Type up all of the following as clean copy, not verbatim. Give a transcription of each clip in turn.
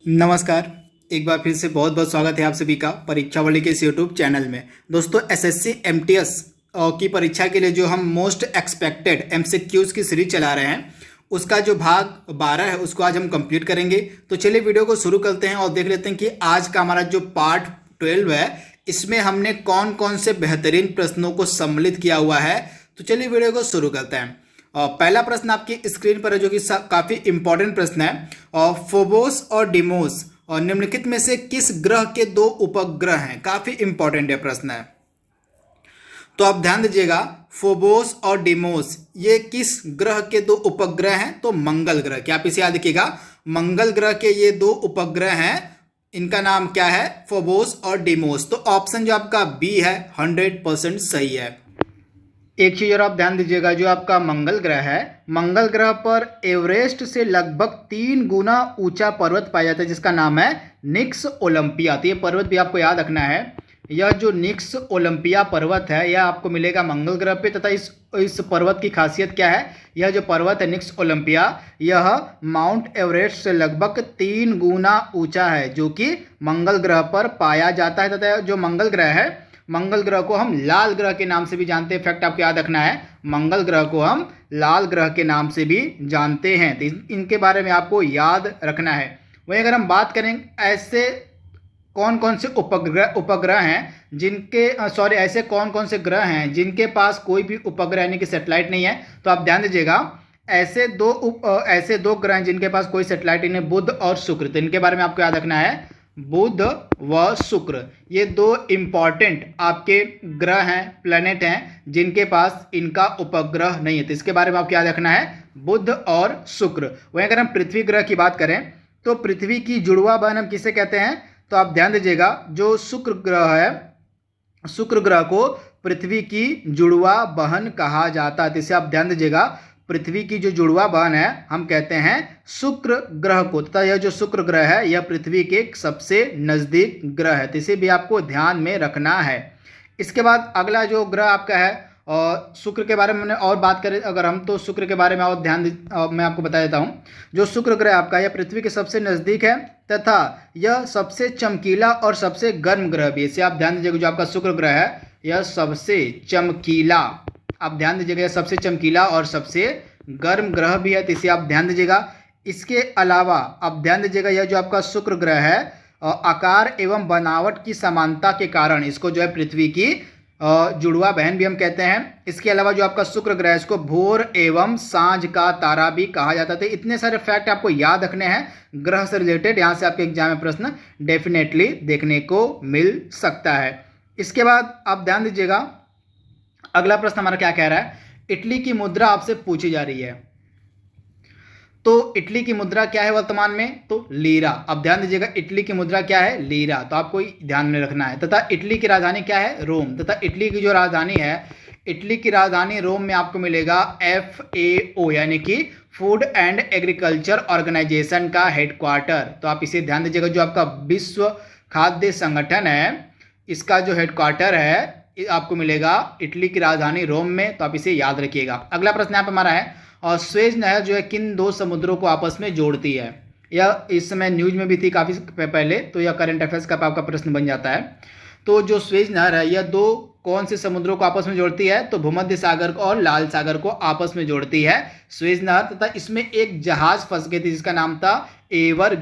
नमस्कार। एक बार फिर से बहुत बहुत स्वागत है आप सभी का परीक्षा वाले के इस यूट्यूब चैनल में। दोस्तों, एसएससी एमटीएस की परीक्षा के लिए जो हम मोस्ट एक्सपेक्टेड एमसीक्यूज की सीरीज चला रहे हैं, उसका जो भाग 12 है उसको आज हम कंप्लीट करेंगे। तो चलिए वीडियो को शुरू करते हैं और देख लेते हैं कि आज का हमारा जो पार्ट 12 है इसमें हमने कौन कौन से बेहतरीन प्रश्नों को सम्मिलित किया हुआ है। तो चलिए वीडियो को शुरू करते हैं। पहला प्रश्न आपकी स्क्रीन पर है जो कि काफ़ी इंपॉर्टेंट प्रश्न है। फोबोस और डिमोस और निम्नलिखित में से किस ग्रह के दो उपग्रह हैं? काफ़ी इंपॉर्टेंट है प्रश्न है, तो आप ध्यान दीजिएगा। फोबोस और डिमोस ये किस ग्रह के दो उपग्रह हैं? तो मंगल ग्रह के। आप इसे याद रखिएगा, मंगल ग्रह के ये दो उपग्रह हैं। इनका नाम क्या है? फोबोस और डिमोस। तो ऑप्शन जो आपका बी है 100% सही है। एक चीज और आप ध्यान दीजिएगा, जो आपका मंगल ग्रह है, मंगल ग्रह पर एवरेस्ट से लगभग 3 गुना ऊंचा पर्वत पाया जाता है जिसका नाम है निक्स ओलंपिया। तो ये पर्वत भी आपको याद रखना है। यह जो निक्स ओलंपिया पर्वत है यह आपको मिलेगा मंगल ग्रह पे, तथा इस पर्वत की खासियत क्या है? यह जो पर्वत है निक्स ओलंपिया, यह माउंट एवरेस्ट से लगभग 3 गुना ऊंचा है जो कि मंगल ग्रह पर पाया जाता है। तथा जो मंगल ग्रह है, मंगल ग्रह को हम लाल ग्रह के नाम से भी जानते हैं। फैक्ट आपको याद रखना है, मंगल ग्रह को हम लाल ग्रह के नाम से भी जानते हैं। तो इनके बारे में आपको याद रखना है। वहीं अगर हम बात करें ऐसे कौन कौन से उपग्रह हैं जिनके ऐसे कौन कौन से ग्रह हैं जिनके पास कोई भी उपग्रह यानी कि सैटेलाइट नहीं है, तो आप ध्यान दीजिएगा। ऐसे दो ग्रह हैं जिनके पास कोई सैटेलाइट नहीं है, बुध और शुक्र। तो इनके बारे में आपको याद रखना है, बुध व शुक्र ये दो इंपॉर्टेंट आपके ग्रह हैं, प्लैनेट हैं जिनके पास इनका उपग्रह नहीं है। तो इसके बारे में आपको याद रखना है, बुध और शुक्र। वहीं अगर हम पृथ्वी ग्रह की बात करें तो पृथ्वी की जुड़वा बहन हम किसे कहते हैं? तो आप ध्यान दीजिएगा, जो शुक्र ग्रह है, शुक्र ग्रह को पृथ्वी की जुड़वा बहन कहा जाता है। तो इसे आप ध्यान दीजिएगा, पृथ्वी की जो जुड़वा बहन है हम कहते हैं शुक्र ग्रह को। तथा यह जो शुक्र ग्रह है यह पृथ्वी के सबसे नजदीक ग्रह है। तो इसे भी आपको ध्यान में रखना है। इसके बाद अगला जो ग्रह आपका है, और शुक्र के बारे में मैंने और बात करें अगर हम, तो शुक्र के बारे में और मैं आपको बता देता हूँ। जो शुक्र ग्रह आपका यह पृथ्वी के सबसे नज़दीक है तथा यह सबसे चमकीला और सबसे गर्म ग्रह भी है। इसे आप ध्यान दीजिएगा, जो आपका शुक्र ग्रह है यह सबसे चमकीला, आप ध्यान दीजिएगा, यह सबसे चमकीला और सबसे गर्म ग्रह भी है। तो इसे आप ध्यान दीजिएगा। इसके अलावा आप ध्यान दीजिएगा, यह जो आपका शुक्र ग्रह है आकार एवं बनावट की समानता के कारण इसको जो है पृथ्वी की जुड़वा बहन भी हम कहते हैं। इसके अलावा जो आपका शुक्र ग्रह है इसको भोर एवं सांझ का तारा भी कहा जाता था। इतने सारे फैक्ट आपको याद रखने हैं ग्रह से रिलेटेड, यहाँ से आपके एग्जाम में प्रश्न डेफिनेटली देखने को मिल सकता है। इसके बाद आप ध्यान दीजिएगा, अगला प्रश्न हमारा क्या कह रहा है? इटली की मुद्रा आपसे पूछी जा रही है। तो इटली की मुद्रा क्या है वर्तमान में? तो लीरा। अब ध्यान दीजिएगा, इटली की मुद्रा क्या है? लीरा। तो आपको ध्यान में रखना है। तथा इटली की राजधानी क्या है? रोम। तथा इटली की जो राजधानी है, इटली की राजधानी रोम में आपको मिलेगा FAO यानी कि फूड एंड एग्रीकल्चर ऑर्गेनाइजेशन का हेडक्वार्टर। तो आप इसे ध्यान दीजिएगा, जो आपका विश्व खाद्य संगठन है इसका जो हेडक्वार्टर है आपको मिलेगा इटली की राजधानी रोम में। तो आप इसे याद रखिएगा। अगला प्रश्न यहाँ पे हमारा है, और स्वेज नहर जो है किन दो समुद्रों को आपस में जोड़ती है? यह इस समय न्यूज में भी थी काफ़ी पहले, तो यह करंट अफेयर्स का आपका प्रश्न बन जाता है। तो जो स्वेज नहर है यह दो कौन से समुद्रों को आपस में जोड़ती है? तो भूमध्य सागर को और लाल सागर को आपस में जोड़ती है स्वेज नहर। तथा इसमें एक जहाज फंस गई थी जिसका नाम था एवर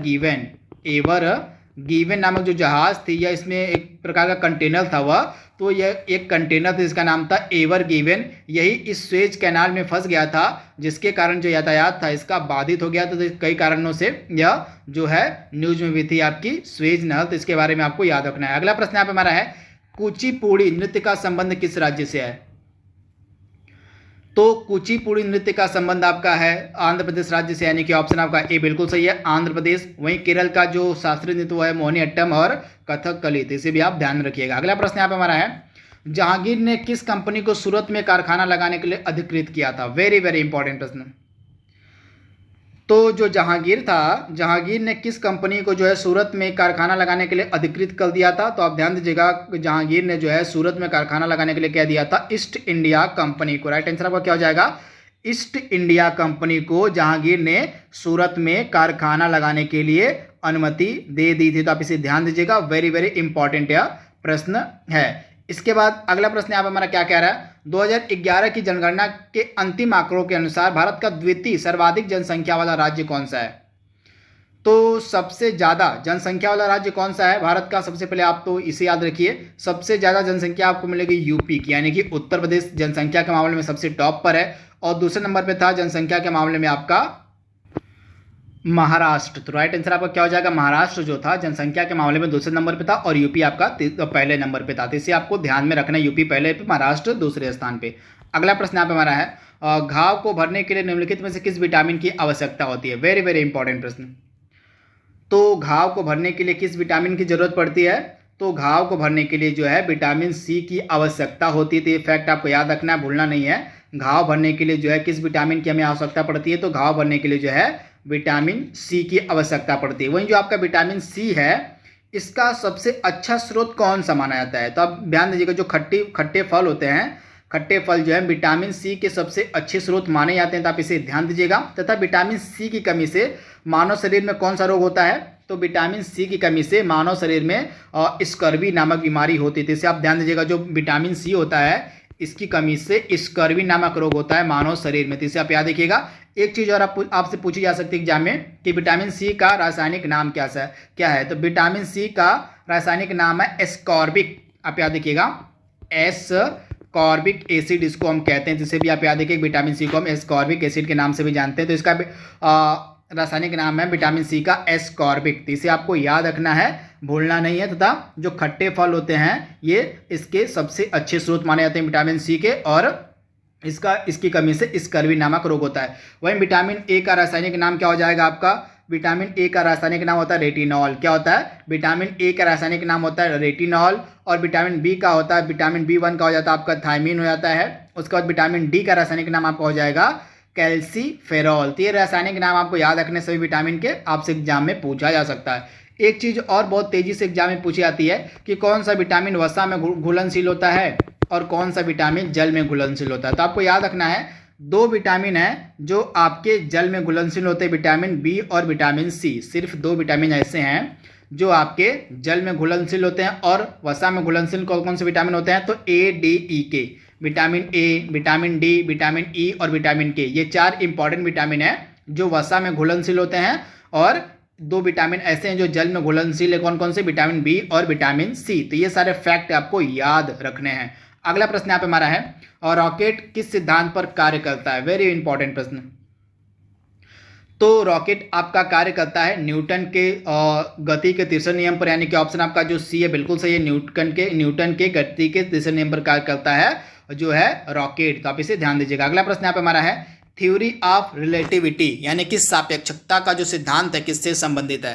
गिवन नामक जो जहाज थी, या इसमें एक प्रकार का कंटेनर था वह, तो यह एक कंटेनर था जिसका नाम था एवर गिवन। यही इस स्वेज कैनाल में फंस गया था जिसके कारण जो यातायात था इसका बाधित हो गया था। तो कई कारणों से यह जो है न्यूज में भी थी आपकी स्वेज नहर। तो इसके बारे में आपको याद रखना है। अगला प्रश्न यहाँ पे हमारा है, कुचिपुड़ी नृत्य का संबंध किस राज्य से है? तो कुचिपुड़ी नृत्य का संबंध आपका है आंध्र प्रदेश राज्य से, यानी कि ऑप्शन आपका ए बिल्कुल सही है, आंध्र प्रदेश। वहीं केरल का जो शास्त्रीय नृत्य वो है मोहिनीअट्टम और कथकली। तो इसे भी आप ध्यान रखिएगा। अगला प्रश्न यहाँ पे हमारा है, जहांगीर ने किस कंपनी को सूरत में कारखाना लगाने के लिए अधिकृत किया था? वेरी वेरी इंपॉर्टेंट प्रश्न। तो जो जहांगीर था, जहांगीर ने किस कंपनी को जो है सूरत में कारखाना लगाने के लिए अधिकृत कर दिया था? तो आप ध्यान दीजिएगा, जहांगीर ने जो है सूरत में कारखाना लगाने के लिए कह दिया था ईस्ट इंडिया कंपनी को। राइट आंसर आपका क्या हो जाएगा? ईस्ट इंडिया कंपनी को जहांगीर ने सूरत में कारखाना लगाने के लिए अनुमति दे दी थी? तो आप इसे ध्यान दीजिएगा, वेरी वेरी इंपॉर्टेंट यह प्रश्न है। इसके बाद अगला प्रश्न यहाँ पे हमारा क्या कह रहा है, 2011 की जनगणना के अंतिम आंकड़ों के अनुसार भारत का द्वितीय सर्वाधिक जनसंख्या वाला राज्य कौन सा है? तो सबसे ज़्यादा जनसंख्या वाला राज्य कौन सा है भारत का? सबसे पहले आप तो इसे याद रखिए, सबसे ज़्यादा जनसंख्या आपको मिलेगी यूपी की, यानी कि उत्तर प्रदेश जनसंख्या के मामले में सबसे टॉप पर है। और दूसरे नंबर पे था जनसंख्या के मामले में आपका महाराष्ट्र। तो राइट आंसर आपका क्या हो जाएगा? महाराष्ट्र जो था जनसंख्या के मामले में दूसरे नंबर पे था और यूपी आपका पहले नंबर पे था। तो इसे आपको ध्यान में रखना है, यूपी पहले पे, महाराष्ट्र दूसरे स्थान पे। अगला प्रश्न यहाँ पे हमारा है, घाव को भरने के लिए निम्नलिखित में से किस विटामिन की आवश्यकता होती है? वेरी वेरी इंपॉर्टेंट प्रश्न। तो घाव को भरने के लिए किस विटामिन की जरूरत पड़ती है? तो घाव को भरने के लिए जो है विटामिन सी की आवश्यकता होती है। तो ये फैक्ट आपको याद रखना है, भूलना नहीं है। घाव भरने के लिए जो है किस विटामिन की हमें आवश्यकता पड़ती है? तो घाव भरने के लिए जो है विटामिन सी की आवश्यकता पड़ती है। वहीं जो आपका विटामिन सी है, इसका सबसे अच्छा स्रोत कौन सा माना जाता है? तो आप ध्यान दीजिएगा, जो खट्टे फल होते हैं, खट्टे फल जो है विटामिन सी के सबसे अच्छे स्रोत माने जाते हैं। तो आप इसे ध्यान दीजिएगा। तथा विटामिन सी की कमी से मानव शरीर में कौन सा रोग होता है? तो विटामिन सी की कमी से मानव शरीर में स्कर्वी नामक बीमारी होती है। इसे आप ध्यान दीजिएगा, जो विटामिन सी होता है इसकी कमी से स्कर्वी नामक रोग होता है मानव शरीर में। तो इसे आप याद रखिएगा। एक चीज़ और आपसे पूछी जा सकती है एग्जाम में कि विटामिन सी का रासायनिक नाम क्या है? तो विटामिन सी का रासायनिक नाम है एस्कॉर्बिक। आप याद रखिएगा, एस्कॉर्बिक एसिड इसको हम कहते हैं। जिसे भी आप याद रखिए, विटामिन सी को हम एस्कॉर्बिक एसिड के नाम से भी जानते हैं। तो इसका रासायनिक नाम है विटामिन सी का एस्कॉर्बिक। तो इसे आपको याद रखना है, भूलना नहीं है। तथा जो खट्टे फल होते हैं ये इसके सबसे अच्छे स्रोत माने जाते हैं विटामिन सी के, और इसकी कमी से स्कर्वी नामक रोग होता है। वहीं विटामिन ए का रासायनिक नाम क्या हो जाएगा आपका? विटामिन ए का रासायनिक नाम होता है रेटिनॉल। क्या होता है? विटामिन ए का रासायनिक नाम होता है रेटिनॉल। और विटामिन बी का होता है, विटामिन B1 का हो जाता है आपका थायमीन हो जाता है। उसके बाद विटामिन डी का रासायनिक नाम आपका हो जाएगा कैल्सीफेरॉल। तो ये रासायनिक नाम आपको याद रखने सभी विटामिन के, आपसे एग्जाम में पूछा जा सकता है। एक चीज और बहुत तेजी से एग्जाम में पूछी जाती है कि कौन सा विटामिन वसा में घुलनशील होता है और कौन सा विटामिन जल में घुलनशील होता है। तो आपको याद रखना है, दो विटामिन है जो आपके जल में घुलनशील होते हैं, विटामिन बी और विटामिन सी। सिर्फ दो विटामिन ऐसे हैं जो आपके जल में घुलनशील होते हैं। और वसा में घुलनशील कौन कौन से विटामिन होते हैं? तो ए, डी, ई, के। Vitamin A, vitamin D, vitamin E और विटामिन के, ये चार इंपॉर्टेंट विटामिन है जो वसा में घुलनशील होते हैं। और दो विटामिन ऐसे हैं जो जल में घुलनशील है, कौन कौन से? विटामिन बी और विटामिन सी। तो ये सारे फैक्ट आपको याद रखने हैं। अगला प्रश्न यहाँ पे हमारा है, और रॉकेट किस सिद्धांत पर कार्य करता है? वेरी इंपॉर्टेंट प्रश्न। तो रॉकेट आपका कार्य करता है न्यूटन के गति के तीसरे नियम पर, यानी कि ऑप्शन आपका जो सी है बिल्कुल सही है। न्यूटन के गति के तीसरे नियम पर कार्य करता है जो है रॉकेट। तो आप इसे ध्यान दीजिएगा। अगला प्रश्न यहाँ पे हमारा है, थ्योरी ऑफ रिलेटिविटी यानी कि सापेक्षता का जो सिद्धांत है किससे संबंधित है?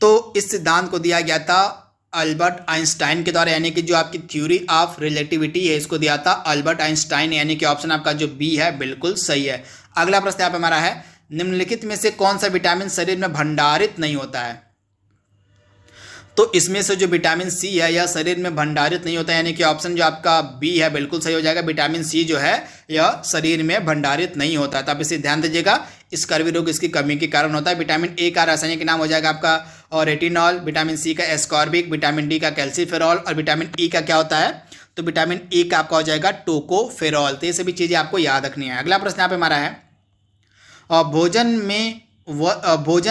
तो इस सिद्धांत को दिया गया था अल्बर्ट आइंस्टाइन के द्वारा, यानी कि जो आपकी थ्योरी ऑफ रिलेटिविटी है इसको दिया था अल्बर्ट आइंस्टाइन, यानी कि ऑप्शन आपका जो बी है बिल्कुल सही है। अगला प्रश्न यहाँ पे हमारा है, निम्नलिखित में से कौन सा विटामिन शरीर में भंडारित नहीं होता है? तो इसमें से जो विटामिन सी है यह शरीर में भंडारित नहीं होता है, यानी कि ऑप्शन जो आपका बी है बिल्कुल सही हो जाएगा। विटामिन सी जो है यह शरीर में भंडारित नहीं होता है। तो आप इसे ध्यान दीजिएगा, स्कर्वी रोग इसकी कमी के कारण होता है। विटामिन ए का रासायनिक नाम हो जाएगा आपका और रेटिनॉल, विटामिन सी का एस्कॉर्बिक, विटामिन डी का कैल्सीफेरॉल और विटामिन ई का क्या होता है? तो विटामिन ई का आपका हो जाएगा टोकोफेरॉल। तो ये सभी चीज़ें आपको याद रखनी है। अगला प्रश्न यहाँ पे हमारा है, भोजन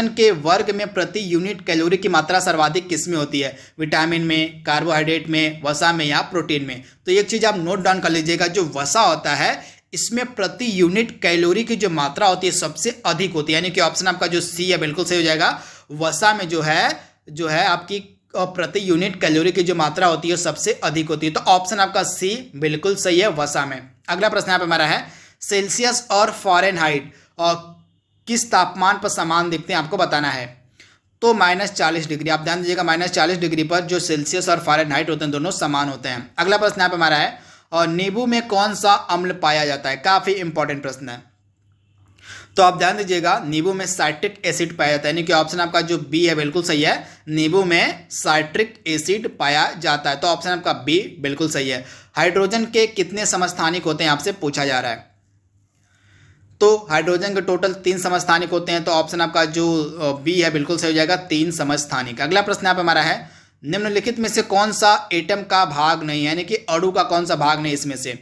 के वर्ग में प्रति यूनिट कैलोरी की मात्रा सर्वाधिक किसमें होती है? विटामिन में, कार्बोहाइड्रेट में, वसा में या प्रोटीन में? तो एक चीज़ आप नोट डाउन कर लीजिएगा, जो वसा होता है इसमें प्रति यूनिट कैलोरी की जो मात्रा होती है सबसे अधिक होती है, यानी कि ऑप्शन आपका जो सी है बिल्कुल सही हो जाएगा। वसा में जो है आपकी प्रति यूनिट कैलोरी की जो मात्रा होती है सबसे अधिक होती है। तो ऑप्शन आपका सी बिल्कुल सही है, वसा में। अगला प्रश्न यहाँ पे हमारा है, सेल्सियस और फ़ारेनहाइट किस तापमान पर समान दिखते हैं आपको बताना है? तो -40 डिग्री। आप ध्यान दीजिएगा, -40 डिग्री पर जो सेल्सियस और फ़ारेनहाइट होते हैं दोनों समान होते हैं। अगला प्रश्न यहाँ पे हमारा है, और नींबू में कौन सा अम्ल पाया जाता है? काफ़ी इंपॉर्टेंट प्रश्न है। तो आप ध्यान दीजिएगा, नींबू में साइट्रिक एसिड पाया जाता है, यानी कि ऑप्शन आपका जो बी है बिल्कुल सही है। नींबू में साइट्रिक एसिड पाया जाता है। तो ऑप्शन आपका बी बिल्कुल सही है। हाइड्रोजन के कितने समस्थानिक होते हैं आपसे पूछा जा रहा है? तो हाइड्रोजन के टोटल 3 समस्थानिक होते हैं, तो ऑप्शन आपका जो बी है बिल्कुल सही हो जाएगा, 3 समस्थानिक। अगला प्रश्न यहाँ पे हमारा है, निम्नलिखित में से कौन सा एटम का भाग नहीं है, यानी कि अणु का कौन सा भाग नहीं इसमें से।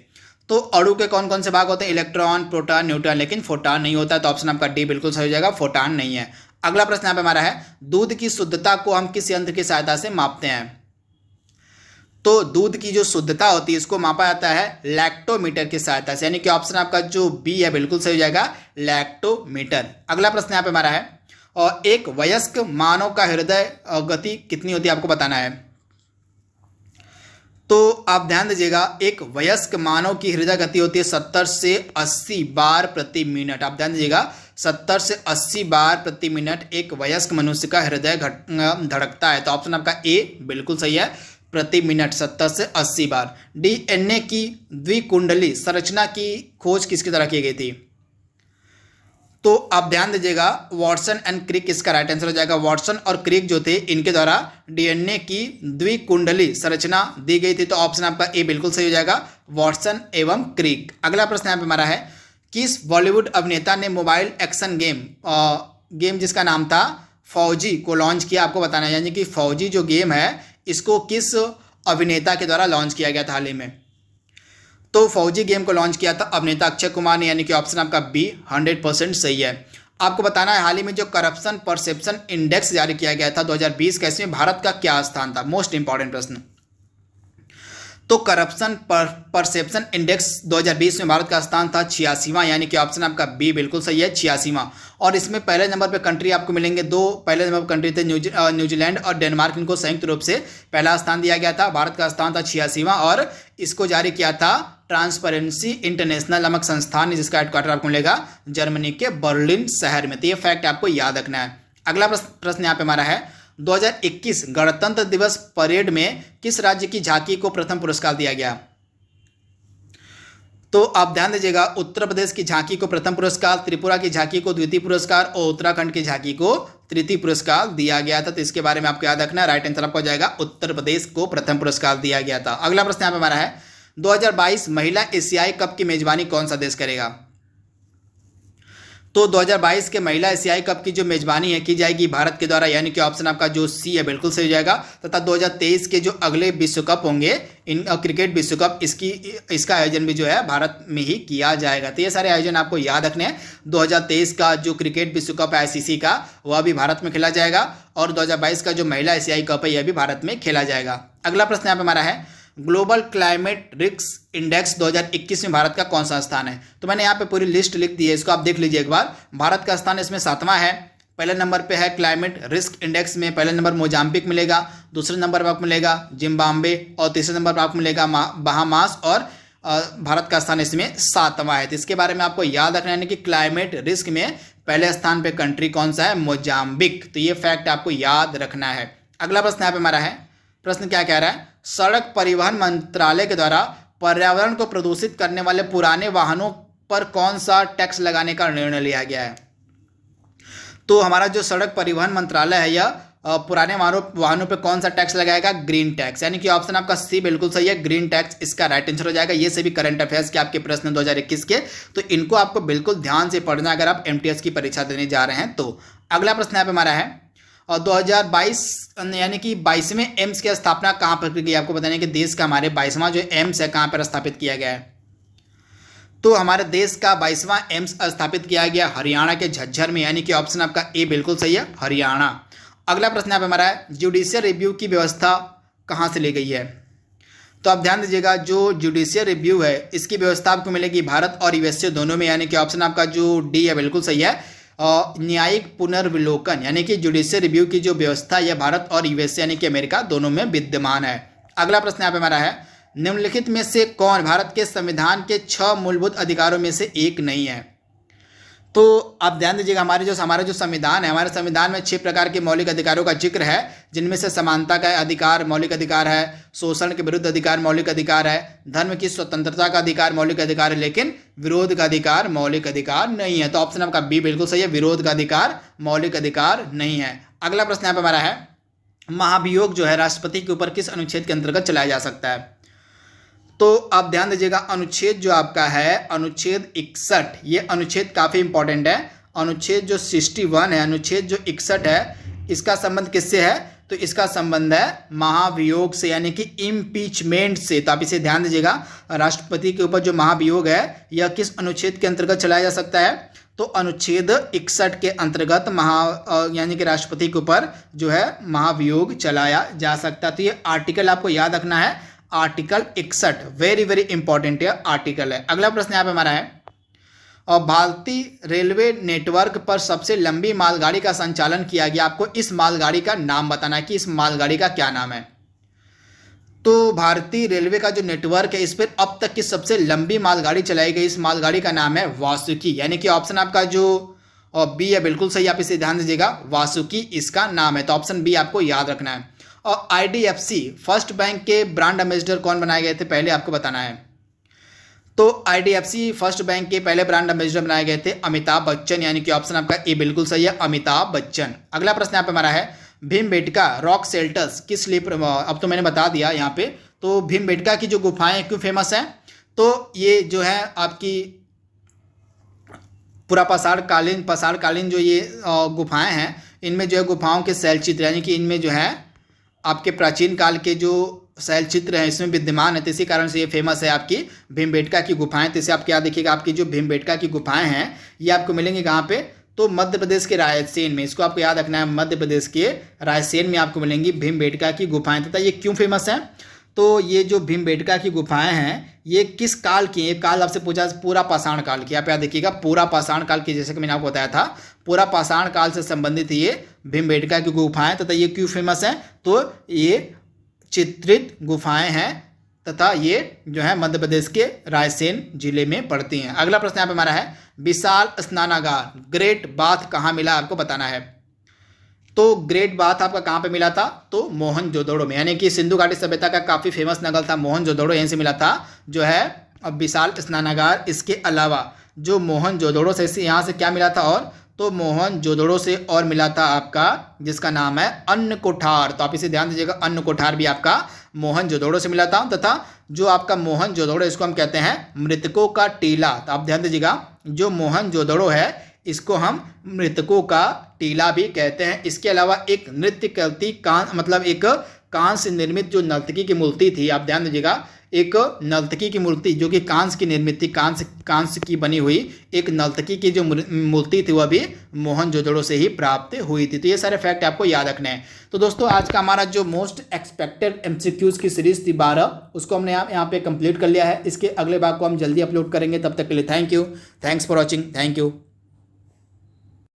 तो अणु के कौन कौन से भाग होते हैं, इलेक्ट्रॉन, प्रोटॉन, न्यूट्रॉन, लेकिन फोटॉन नहीं होता है, तो ऑप्शन आपका डी बिल्कुल सही हो जाएगा, फोटॉन नहीं है। अगला प्रश्न यहाँ पे हमारा है, दूध की शुद्धता को हम किस यंत्र की सहायता से मापते हैं। तो दूध की जो शुद्धता होती है इसको मापा जाता है लैक्टोमीटर की सहायता से, यानी कि ऑप्शन आपका जो बी है बिल्कुल सही हो जाएगा, लैक्टोमीटर। अगला प्रश्न यहाँ पे हमारा है, और एक वयस्क मानव का हृदय गति कितनी होती है आपको बताना है। तो आप ध्यान दीजिएगा, एक वयस्क मानव की हृदय गति होती है 70 से 80 बार प्रति मिनट। आप ध्यान दीजिएगा, 70 से 80 बार प्रति मिनट एक वयस्क मनुष्य का हृदय धड़कता है, तो ऑप्शन आपका ए बिल्कुल सही है, प्रति मिनट 70 से 80 बार। डीएनए की द्विकुंडली संरचना की खोज किसके द्वारा की गई थी। तो आप ध्यान दीजिएगा, वॉटसन एंड क्रिक इसका राइट आंसर हो जाएगा। वॉटसन और क्रिक जो थे इनके द्वारा डीएनए की द्विकुंडली संरचना दी गई थी, तो ऑप्शन आपका ए बिल्कुल सही हो जाएगा, वॉटसन एवं क्रिक। अगला प्रश्न यहाँ पे हमारा है, किस बॉलीवुड अभिनेता ने मोबाइल एक्शन गेम जिसका नाम था फौजी को लॉन्च किया, आपको बताना है। यानी कि फौजी जो गेम है इसको किस अभिनेता के द्वारा लॉन्च किया गया था हाल ही में। तो फौजी गेम को लॉन्च किया था अभिनेता अक्षय कुमार ने, यानी कि ऑप्शन आपका बी 100% सही है। आपको बताना है, हाल ही में जो करप्शन परसेप्शन इंडेक्स जारी किया गया था 2020 का, इसमें भारत का क्या स्थान था, मोस्ट इंपॉर्टेंट प्रश्न। तो करप्शन परसेप्शन इंडेक्स 2020 में भारत का स्थान था 86वां, यानी कि ऑप्शन आपका बी बिल्कुल सही है, 86वां। और इसमें पहले नंबर पे कंट्री आपको मिलेंगे दो, पहले नंबर पर कंट्री थे न्यूजीलैंड और डेनमार्क, इनको संयुक्त रूप से पहला स्थान दिया गया था। भारत का स्थान था 86वां और इसको जारी किया था ट्रांसपेरेंसी इंटरनेशनल नामक संस्थान ने, जिसका हेडक्वार्टर आपको मिलेगा जर्मनी के बर्लिन शहर में। तो ये फैक्ट आपको याद रखना है। अगला प्रश्न यहाँ पे हमारा है, 2021 गणतंत्र दिवस परेड में किस राज्य की झांकी को प्रथम पुरस्कार दिया गया। तो आप ध्यान दीजिएगा, उत्तर प्रदेश की झांकी को प्रथम पुरस्कार, त्रिपुरा की झांकी को द्वितीय पुरस्कार और उत्तराखंड की झांकी को तृतीय पुरस्कार दिया गया था। तो इसके बारे में आपको याद रखना है, राइट आंसर आपको हो जाएगा उत्तर प्रदेश को प्रथम पुरस्कार दिया गया था। अगला प्रश्न यहाँ पे हमारा है, 2022 महिला एशियाई कप की मेजबानी कौन सा देश करेगा। तो 2022 के महिला एशियाई कप की जो मेजबानी है की जाएगी भारत के द्वारा, यानी कि ऑप्शन आपका जो सी है बिल्कुल सही हो जाएगा। तथा 2023 के जो अगले विश्व कप होंगे, इन क्रिकेट विश्व कप, इसका आयोजन भी जो है भारत में ही किया जाएगा। तो ये सारे आयोजन आपको याद रखने हैं। 2023 का जो क्रिकेट विश्व कप है आईसीसी का, वह भी भारत में खेला जाएगा और 2022 का जो महिला एशियाई कप है यह भी भारत में खेला जाएगा। अगला प्रश्न यहाँ पे हमारा है, ग्लोबल क्लाइमेट रिस्क इंडेक्स 2021 में भारत का कौन सा स्थान है। तो मैंने यहाँ पे पूरी लिस्ट लिख दी है, इसको आप देख लीजिए एक बार। भारत का स्थान इसमें 7वां है। पहले नंबर पे है क्लाइमेट रिस्क इंडेक्स में, पहले नंबर मोजाम्बिक मिलेगा, दूसरे नंबर पर आपको मिलेगा जिम्बाब्वे और तीसरे नंबर पर आपको मिलेगा बहामास, और भारत का स्थान इसमें 7वां है। तो इसके बारे में आपको याद रखना है कि क्लाइमेट रिस्क में पहले स्थान पे कंट्री कौन सा है, मोजाम्बिक। तो ये फैक्ट आपको याद रखना है। अगला प्रश्न यहाँ पे हमारा है, प्रश्न क्या कह रहा है, सड़क परिवहन मंत्रालय के द्वारा पर्यावरण को प्रदूषित करने वाले पुराने वाहनों पर कौन सा टैक्स लगाने का निर्णय लिया गया है। तो हमारा जो सड़क परिवहन मंत्रालय है यह पुराने वाहनों पर कौन सा टैक्स लगाएगा, ग्रीन टैक्स, यानी कि ऑप्शन आपका सी बिल्कुल सही है, ग्रीन टैक्स इसका राइट आंसर हो जाएगा। ये सभी करंट अफेयर्स के आपके प्रश्न 2021 के, तो इनको आपको बिल्कुल ध्यान से पढ़ना अगर आप एमटीएस की परीक्षा देने जा रहे हैं तो। अगला प्रश्न यहाँ पे हमारा है, और 2022 यानी कि 22वें एम्स की स्थापना कहाँ पर की गई। आपको बताने कि देश का हमारे 22वां जो एम्स है कहाँ पर स्थापित किया गया है। तो हमारे देश का 22वां एम्स स्थापित किया गया हरियाणा के झज्जर में, यानी कि ऑप्शन आपका ए बिल्कुल सही है, हरियाणा। अगला प्रश्न यहाँ पे हमारा है, जुडिशियल रिव्यू की व्यवस्था कहाँ से ली गई है। तो आप ध्यान दीजिएगा, जो जुडिशियल रिव्यू है इसकी व्यवस्था आपको मिलेगी भारत और यूएसए दोनों में, यानी कि ऑप्शन आपका जो डी है बिल्कुल सही है। न्यायिक पुनर्विलोकन यानी कि जुडिशियल रिव्यू की जो व्यवस्था यह भारत और यूएसए यानी कि अमेरिका दोनों में विद्यमान है। अगला प्रश्न यहाँ पे हमारा है, निम्नलिखित में से कौन भारत के संविधान के 6 मूलभूत अधिकारों में से एक नहीं है। तो आप ध्यान दीजिएगा, हमारा जो संविधान है, हमारे संविधान में 6 प्रकार के मौलिक अधिकारों का जिक्र है, जिनमें से समानता का अधिकार मौलिक अधिकार है, शोषण के विरुद्ध अधिकार मौलिक अधिकार है, धर्म की स्वतंत्रता का अधिकार मौलिक अधिकार है, लेकिन विरोध का अधिकार मौलिक अधिकार नहीं है। तो ऑप्शन आपका बी बिल्कुल सही है, विरोध का अधिकार मौलिक अधिकार नहीं है। अगला प्रश्न यहाँ पे हमारा है, महाभियोग जो है राष्ट्रपति के ऊपर किस अनुच्छेद के अंतर्गत चलाया जा सकता है। तो आप ध्यान दीजिएगा, अनुच्छेद जो आपका है अनुच्छेद 61, ये अनुच्छेद काफ़ी इंपॉर्टेंट है। अनुच्छेद जो 61 है, अनुच्छेद जो 61 है, इसका संबंध किससे है? तो इसका संबंध है महाभियोग से, यानी कि इम्पीचमेंट से। तो आप इसे ध्यान दीजिएगा, राष्ट्रपति के ऊपर जो महाभियोग है यह किस अनुच्छेद के अंतर्गत चलाया जा सकता है? तो अनुच्छेद 61 के अंतर्गत यानी कि राष्ट्रपति के ऊपर जो है महाभियोग चलाया जा सकता है। तो ये आर्टिकल आपको याद रखना है, article 61 very very important article है। अगला प्रश्न यहाँ पे हमारा है, और भारतीय रेलवे नेटवर्क पर सबसे लंबी मालगाड़ी का संचालन किया गया। आपको इस मालगाड़ी का नाम बताना है कि इस मालगाड़ी का क्या नाम है। तो भारतीय रेलवे का जो नेटवर्क है इस पर अब तक की सबसे लंबी मालगाड़ी चलाई गई, इस मालगाड़ी का नाम है वासुकी, यानी कि ऑप्शन आपका जो बी है बिल्कुल सही, आप इसे ध्यान दीजिएगा, वासुकी इसका नाम है। तो ऑप्शन बी आपको याद रखना है। और IDFC फर्स्ट बैंक के ब्रांड एम्बेसडर कौन बनाए गए थे, पहले आपको बताना है। तो IDFC फर्स्ट बैंक के पहले ब्रांड एम्बेसडर बनाए गए थे अमिताभ बच्चन, यानी कि ऑप्शन आपका ए बिल्कुल सही है, अमिताभ बच्चन। अगला प्रश्न यहाँ पे हमारा है, भीमबेटका रॉक शेल्टर्स किस लिए, अब तो मैंने बता दिया यहाँ पे। तो भीमबेटका की जो गुफाएं क्यों फेमस हैं? तो ये जो है आपकी पूरा पाषाणकालीन जो ये गुफाएं हैं, इनमें जो है गुफाओं के शैलचित्र, यानी कि इनमें जो है आपके प्राचीन काल के जो शैलचित्र हैं इसमें विद्यमान है, तो इसी कारण से ये फेमस है आपकी भीमबेटका की गुफाएं। तो इसे आप क्या देखिएगा, आपकी जो भीमबेटका की गुफाएं हैं ये आपको मिलेंगी कहाँ पे? तो मध्य प्रदेश के रायसेन में। इसको आपको याद रखना है, मध्य प्रदेश के रायसेन में आपको मिलेंगी भीमबेटका की गुफाएं। तथा ये क्यों फेमस हैं? तो ये जो भीमबेटका की गुफाएं हैं ये किस काल की? ये काल आपसे पूछा, पूरा पाषाण काल की। आप याद देखिएगा, पूरा पाषाण काल की, जैसे कि मैंने आपको बताया था, पूरा पाषाण काल से संबंधित ये भीमबेटका की गुफाएं। तथा ये क्यों फेमस हैं? तो ये चित्रित गुफाएं हैं तथा ये जो है मध्य प्रदेश के रायसेन जिले में पड़ती हैं। अगला प्रश्न यहाँ पे हमारा है, विशाल स्नानागार ग्रेट बाथ कहाँ मिला, आपको बताना है। तो ग्रेट बाथ आपका कहाँ पे मिला था? तो मोहनजोदड़ो में, यानी कि सिंधु घाटी सभ्यता का काफ़ी फेमस नगर था मोहनजोदड़ो, यहीं से मिला था जो है अब विशाल स्नानागार। इसके अलावा जो मोहनजोदड़ो से यहाँ से क्या मिला था? और तो मोहनजोदड़ो से और मिला था आपका जिसका नाम है अन्न कोठार। तो आप इसे ध्यान दीजिएगा, अन्न कोठार भी आपका मोहनजोदड़ो से मिला था। तथा जो आपका मोहनजोदड़ो इसको हम कहते हैं मृतकों का टीला। तो आप ध्यान दीजिएगा, जो मोहनजोदड़ो है इसको हम मृतकों का टीला भी कहते हैं। इसके अलावा एक नृत्य करती मतलब एक कांस्य निर्मित जो नर्तकी की मूर्ति थी, आप ध्यान दीजिएगा, एक नर्तकी की मूर्ति जो कि कांस्य की निर्मित थी, कांस्य की बनी हुई एक नर्तकी की जो मूर्ति थी वह भी मोहनजोदड़ो से ही प्राप्त हुई थी। तो ये सारे फैक्ट आपको याद रखने हैं। तो दोस्तों आज का हमारा जो मोस्ट एक्सपेक्टेड MCQs की सीरीज थी 12, उसको हमने यहाँ पे कंप्लीट कर लिया है। इसके अगले भाग को हम जल्दी अपलोड करेंगे। तब तक के लिए thank you, thanks for watching, thank you.